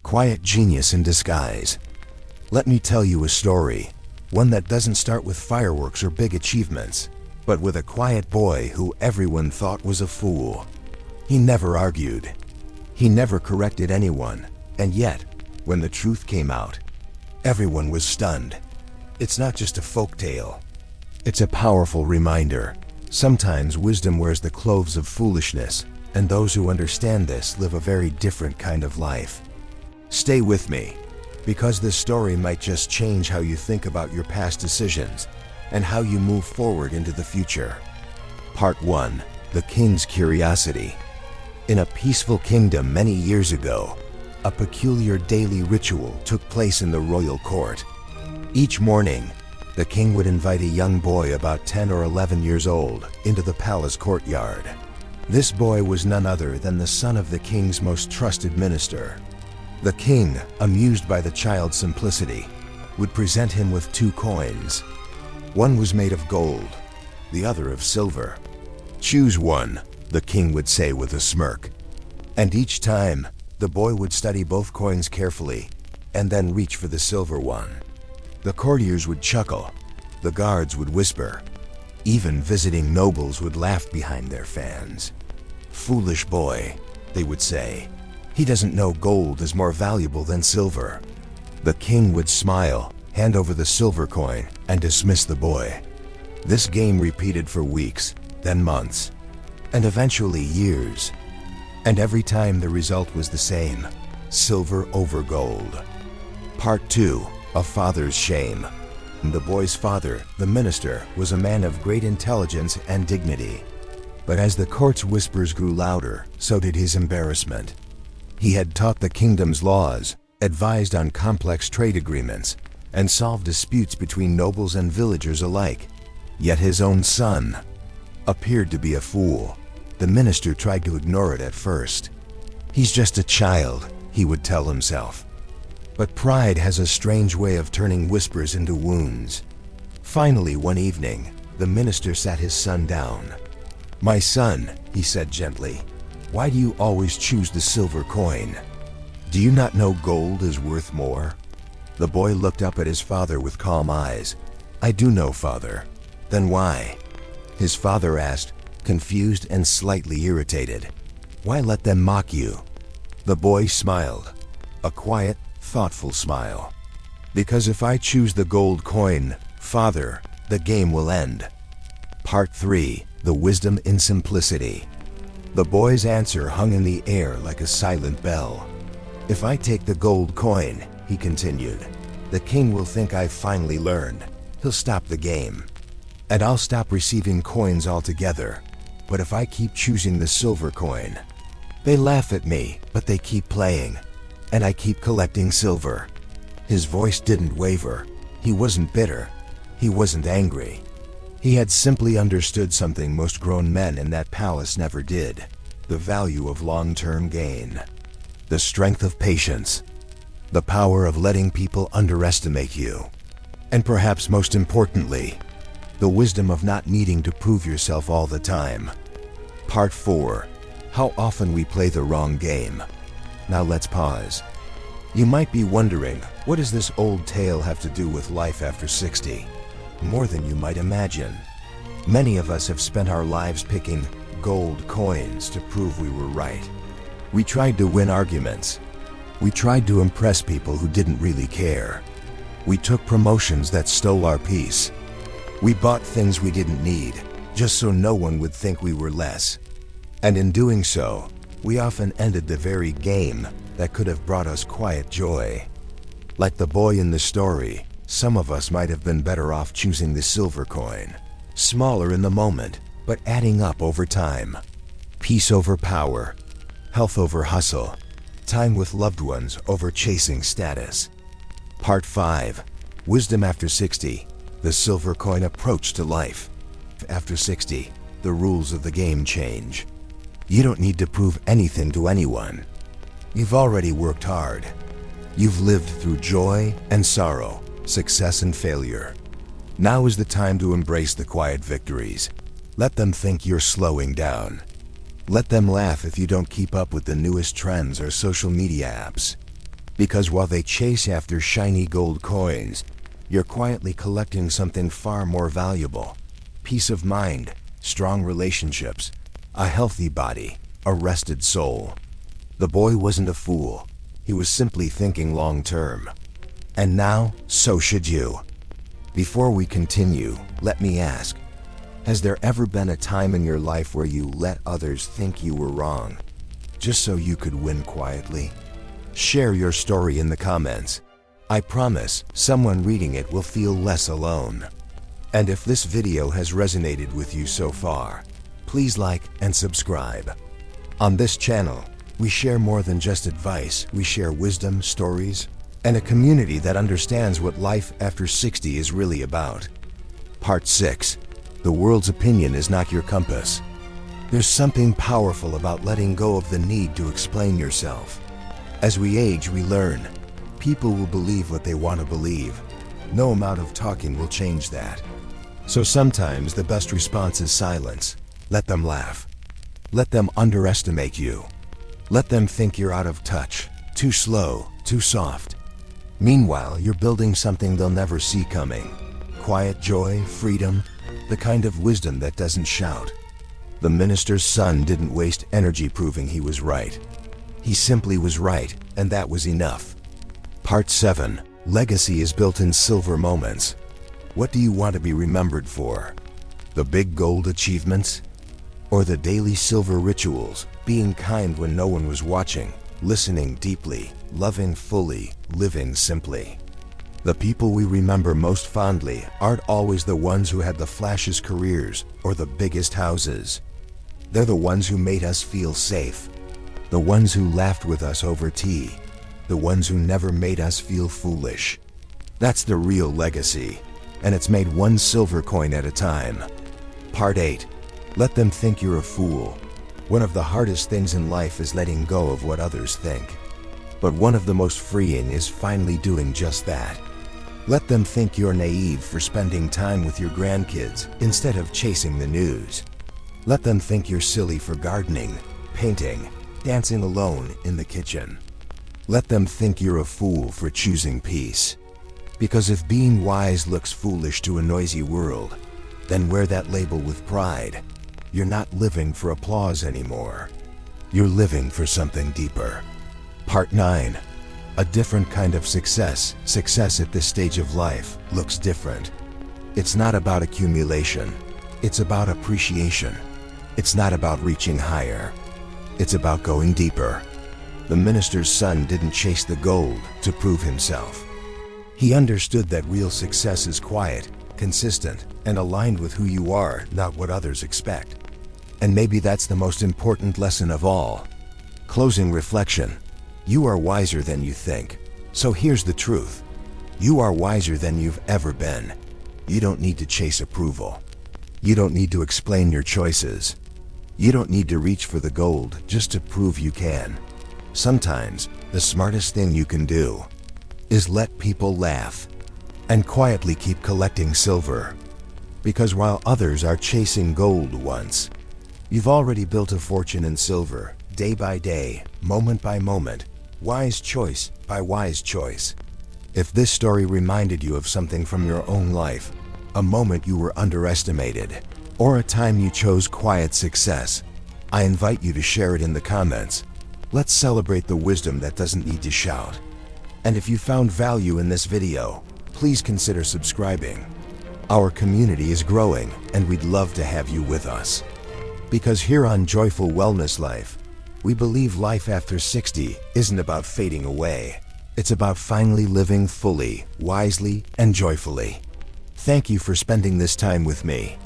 Quiet genius in disguise. Let me tell you a story, one that doesn't start with fireworks or big achievements, but with a quiet boy who everyone thought was a fool. He never argued. He never corrected anyone, and yet, when the truth came out, everyone was stunned. It's not just a folk tale. It's a powerful reminder. Sometimes wisdom wears the clothes of foolishness, and those who understand this live a very different kind of life. Stay with me, because this story might just change how you think about your past decisions and how you move forward into the future. Part 1. The King's Curiosity. In a peaceful kingdom many years ago, a peculiar daily ritual took place in the royal court. Each morning, the king would invite a young boy about 10 or 11 years old into the palace courtyard. This boy was none other than the son of the king's most trusted minister. The king, amused by the child's simplicity, would present him with 2 coins. One was made of gold, the other of silver. "Choose one," the king would say with a smirk. And each time, the boy would study both coins carefully and then reach for the silver one. The courtiers would chuckle, the guards would whisper, even visiting nobles would laugh behind their fans. "Foolish boy," they would say. "He doesn't know gold is more valuable than silver." The king would smile, hand over the silver coin, and dismiss the boy. This game repeated for weeks, then months, and eventually years. And every time the result was the same: silver over gold. Part 2. A Father's Shame. The boy's father, the minister, was a man of great intelligence and dignity. But as the court's whispers grew louder, so did his embarrassment. He had taught the kingdom's laws, advised on complex trade agreements, and solved disputes between nobles and villagers alike. Yet his own son appeared to be a fool. The minister tried to ignore it at first. "He's just a child," he would tell himself. But pride has a strange way of turning whispers into wounds. Finally, one evening, the minister sat his son down. "My son," he said gently, "why do you always choose the silver coin? Do you not know gold is worth more?" The boy looked up at his father with calm eyes. "I do know, father." "Then why?" his father asked, confused and slightly irritated. "Why let them mock you?" The boy smiled, a quiet, thoughtful smile. "Because if I choose the gold coin, father, the game will end." Part 3. The Wisdom in Simplicity. The boy's answer hung in the air like a silent bell. "If I take the gold coin," he continued, "the king will think I've finally learned. He'll stop the game. And I'll stop receiving coins altogether. But if I keep choosing the silver coin, they laugh at me, but they keep playing. And I keep collecting silver." His voice didn't waver. He wasn't bitter. He wasn't angry. He had simply understood something most grown men in that palace never did: the value of long-term gain, the strength of patience, the power of letting people underestimate you, and perhaps most importantly, the wisdom of not needing to prove yourself all the time. Part 4. How often we play the wrong game. Now let's pause. You might be wondering, what does this old tale have to do with life after 60? More than you might imagine. Many of us have spent our lives picking gold coins to prove we were right. We tried to win arguments. We tried to impress people who didn't really care. We took promotions that stole our peace. We bought things we didn't need, just so no one would think we were less. And in doing so, we often ended the very game that could have brought us quiet joy. Like the boy in the story, some of us might have been better off choosing the silver coin. Smaller in the moment, but adding up over time. Peace over power, health over hustle, time with loved ones over chasing status. Part 5. Wisdom after 60. The silver coin approach to life. After 60, the rules of the game change. You don't need to prove anything to anyone. You've already worked hard. You've lived through joy and sorrow, success and failure. Now is the time to embrace the quiet victories. Let them think you're slowing down. Let them laugh if you don't keep up with the newest trends or social media apps. Because while they chase after shiny gold coins, you're quietly collecting something far more valuable. Peace of mind, strong relationships, a healthy body, a rested soul. The boy wasn't a fool. He was simply thinking long term. And now, so should you. Before we continue, let me ask, has there ever been a time in your life where you let others think you were wrong, just so you could win quietly? Share your story in the comments. I promise someone reading it will feel less alone. And if this video has resonated with you so far, please like and subscribe. On this channel, we share more than just advice. We share wisdom, stories, and a community that understands what life after 60 is really about. Part 6. The world's opinion is not your compass. There's something powerful about letting go of the need to explain yourself. As we age, we learn. People will believe what they want to believe. No amount of talking will change that. So sometimes the best response is silence. Let them laugh. Let them underestimate you. Let them think you're out of touch, too slow, too soft. Meanwhile, you're building something they'll never see coming. Quiet joy, freedom, the kind of wisdom that doesn't shout. The minister's son didn't waste energy proving he was right. He simply was right, and that was enough. Part 7. Legacy is built in silver moments. What do you want to be remembered for? The big gold achievements? Or the daily silver rituals, being kind when no one was watching, listening deeply, loving fully, living simply? The people we remember most fondly aren't always the ones who had the flashiest careers or the biggest houses. They're the ones who made us feel safe. The ones who laughed with us over tea. The ones who never made us feel foolish. That's the real legacy, and it's made one silver coin at a time. Part 8. Let them think you're a fool. One of the hardest things in life is letting go of what others think. But one of the most freeing is finally doing just that. Let them think you're naive for spending time with your grandkids instead of chasing the news. Let them think you're silly for gardening, painting, dancing alone in the kitchen. Let them think you're a fool for choosing peace. Because if being wise looks foolish to a noisy world, then wear that label with pride. You're not living for applause anymore. You're living for something deeper. Part 9. A different kind of success. Success at this stage of life looks different. It's not about accumulation. It's about appreciation. It's not about reaching higher. It's about going deeper. The minister's son didn't chase the gold to prove himself. He understood that real success is quiet, consistent, and aligned with who you are, not what others expect. And maybe that's the most important lesson of all. Closing reflection. You are wiser than you think. So here's the truth. You are wiser than you've ever been. You don't need to chase approval. You don't need to explain your choices. You don't need to reach for the gold just to prove you can. Sometimes, the smartest thing you can do is let people laugh and quietly keep collecting silver. Because while others are chasing gold once, you've already built a fortune in silver, day by day, moment by moment, wise choice by wise choice. If this story reminded you of something from your own life, a moment you were underestimated, or a time you chose quiet success, I invite you to share it in the comments. Let's celebrate the wisdom that doesn't need to shout. And if you found value in this video, please consider subscribing. Our community is growing, and we'd love to have you with us. Because here on Joyful Wellness Life, we believe life after 60 isn't about fading away. It's about finally living fully, wisely, and joyfully. Thank you for spending this time with me.